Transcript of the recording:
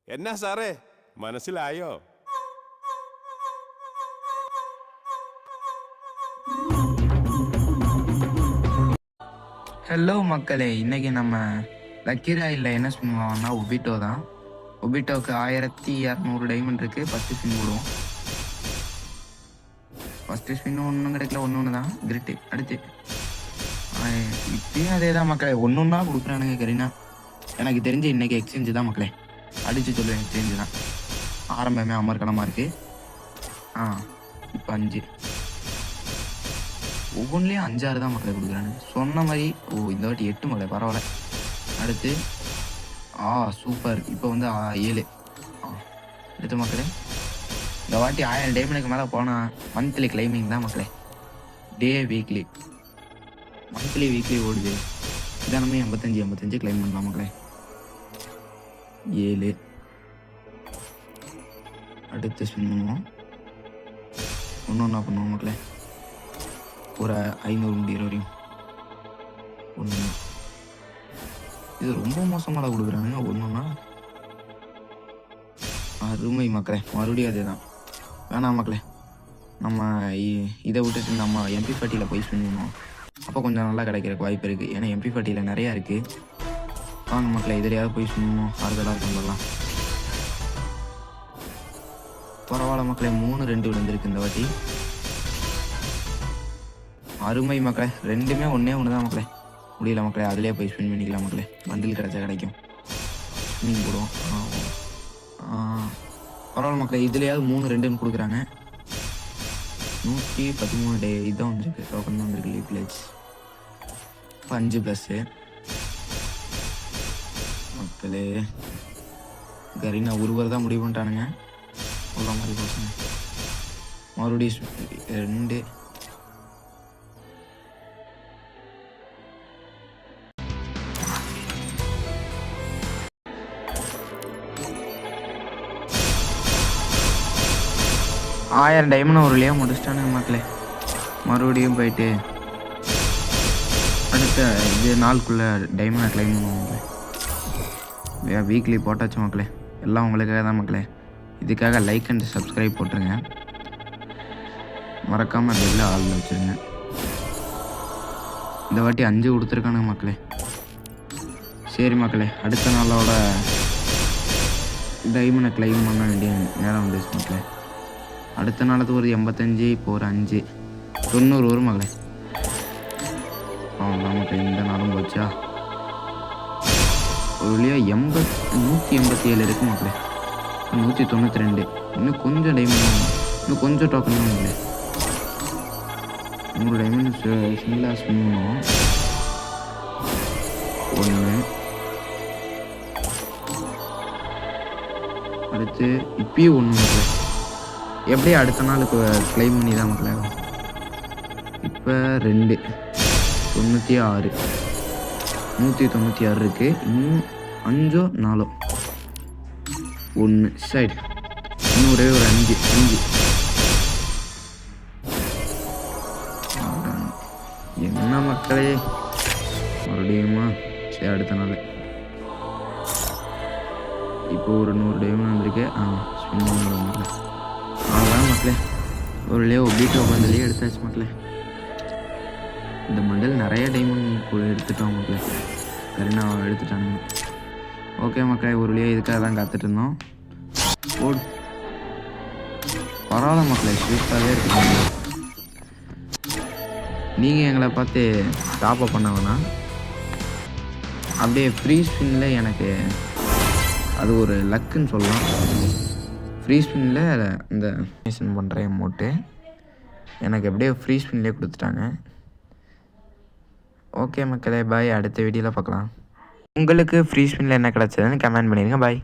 എന്നാ സാറേ മനസ്സിലായോ? ஹலோ மக்களே, இன்னைக்கு நம்ம லக்கி ராயில் என்ன ஸ்பின் பண்ணுவோம்னா ஒபிட்டோ தான். ஒபிட்டோவுக்கு 1200 டைமண்ட் இருக்குது. ஃபஸ்ட்டு ஸ்பின் போடுவோம். ஃபஸ்ட்டு ஸ்பின் ஒன்றும் கிடைக்கல, ஒன்று தான் கிரிட்டு. அடுத்து இப்பயும் அதே தான் மக்களே, ஒன்றா கொடுக்குறானுங்க. கரீனா எனக்கு தெரிஞ்சு இன்றைக்கி எக்ஸ்சேஞ்சு தான் மக்களே. அடித்து சொல்லுவேன், எக்ஸ்சேஞ்சு தான். ஆரம்பமே அமர்க்கலமாக இருக்குது. இப்போ 5 ஒவ்வொன்றிலையும் 5-6 தான் மக்களை கொடுக்குறாங்க சொன்ன மாதிரி. இந்த வாட்டி 8 மக்களை, பரவாயில்ல. அடுத்து சூப்பர். இப்போ வந்து 7. அடுத்த மக்களே, இந்த வாட்டி 1000 டைமண்டுக்கு மேலே போனால் மந்த்லி கிளைமிங் தான் மக்களே. வீக்லி ஓடுது. தினமே 85 கிளைம் பண்ணலாம் மக்களே. 7. அடுத்து ஸ்பின் பண்ணுவோம். ஒன்றா பண்ணுவோம் மக்களே. ஒரு 500 முடிகிற வரையும் ஒன்று. இது ரொம்ப மோசமாக கொடுக்குறாங்க. ஒன்றுன்னா அருமை மக்களே. மறுபடியும் அதே தான். வேணாம் மக்களே, நம்ம இதை விட்டுட்டு நம்ம MP40 போய் ஸ்பின் பண்ணுவோம். அப்போ கொஞ்சம் நல்லா கிடைக்கிறதுக்கு வாய்ப்பு இருக்குது. ஏன்னா MP40 நிறையா இருக்குது. வாங்க மக்களே, இதுலையாவது போய் ஸ்பின் பண்ணுவோம். ஆறுதலாக கொண்டுடலாம். பரவாயில்ல மக்களே, 3-2 விழுந்திருக்கு இந்த வாட்டி. அருமை மக்களே. ரெண்டுமே ஒன்றே தான் மக்களே. முடியல மக்களே, அதிலே போய் ஸ்பின் பண்ணிக்கலாம் மக்களே. பண்டில் கிடச்சா கிடைக்கும். ஸ்பின்னிங் போடுவோம். பரவாயில்ல மக்களே, இதுலையாவது 3-2 கொடுக்குறாங்க. 113 இதான் வந்துருக்கு. டோக்கன் தான் வந்துருக்கு. லீவ் வில்லேஜ் 5+ மக்களே. கரீனா ஒருவர் தான் முடிவு பண்ணிட்டானுங்க. அவ்வளோ மாதிரி போச்சுங்க. மறுபடியும் 2. ஆயிரம் டைமண்ட் ஒரு வழியாக முடிச்சிட்டானுங்க மக்களே. மறுபடியும் போயிட்டு அடுத்த நாளுக்குள்ளே டைமண்டை கிளைம் பண்ணுவோம் மக்களே. வீக்லி போட்டாச்சு மக்களே. எல்லாம் உங்களுக்காக தான் மக்களே. இதுக்காக லைக் அண்ட் சப்ஸ்கிரைப் போட்டுருங்க. மறக்காமல் பெல்ல ஆளில் வச்சுருங்க. இந்த வாட்டி 5 கொடுத்துருக்கானுங்க மக்களே. சரி மக்களே, அடுத்த நாளோட டைமண்டை கிளைம் பண்ண வேண்டிய நேரம் வந்துச்சு மக்களே. அடுத்த நாளுக்கு ஒரு 85, இப்போ ஒரு 5, 90 வரும் மகளே. மக்களே, இந்த நாளும் போச்சா. ஒரு வழியாக 187 இருக்கு மக்களே. 192. இன்னும் கொஞ்சம் டைமண்ட், இன்னும் கொஞ்சம் டோக்கன் தான் மக்களே. 100 டைமண்ட் சிங்கிளாக ஸ்பின் பண்ணுவோம். 1. அடுத்து இப்பயும் 1 மக்களே. எப்படியும் அடுத்த நாளுக்கு கிளைம் பண்ணி தான் மக்களே. இப்போ 2, 96, 196 இருக்குது. இன்னும் 5 4 1 சைடு. இன்னும் ஒரே ஒரு 5. என்ன மக்களே, மறுபடியுமா? சரி, அடுத்த நாள் இப்போ ஒரு 100 டைமண்ட் வந்திருக்கு. ஸ்பின் பண்ணுவோம் மக்களே. அவ்வளோதான் மக்களே, ஒரு ஒபிட்டோ பண்டலையே எடுத்தாச்சு மக்களே. இந்த பண்டல் நிறைய டைமண்ட் எடுத்துட்டோம் மக்களே. கரீனா எடுத்துட்டானுங்க. ஓகே மக்களே, ஒரு வழியாக இதுக்காக தான் காத்துட்டு இருந்தோம். பரவாயில்ல மக்களே, ஸ்வீட்டாகவே இருக்குங்க. நீங்கள் எங்களை பார்த்து டாப்அப் பண்ணவனா அப்படியே ஃப்ரீ ஸ்பின்னில் எனக்கு அது ஒரு லக்குன்னு சொல்லலாம். ஃப்ரீ ஸ்பின்னில் இந்த மிஷன் பண்ணுற அமௌண்ட்டு எனக்கு எப்படியே ஃப்ரீ ஸ்பின்லேயே கொடுத்துட்டாங்க. ஓகே மக்களே, பாய். அடுத்த வீடியோவில் பார்க்கலாம். உங்களுக்கு ஃப்ரீ ஸ்பின்னில் என்ன கிடச்சதுன்னு கமெண்ட் பண்ணிடுங்க. பாய்.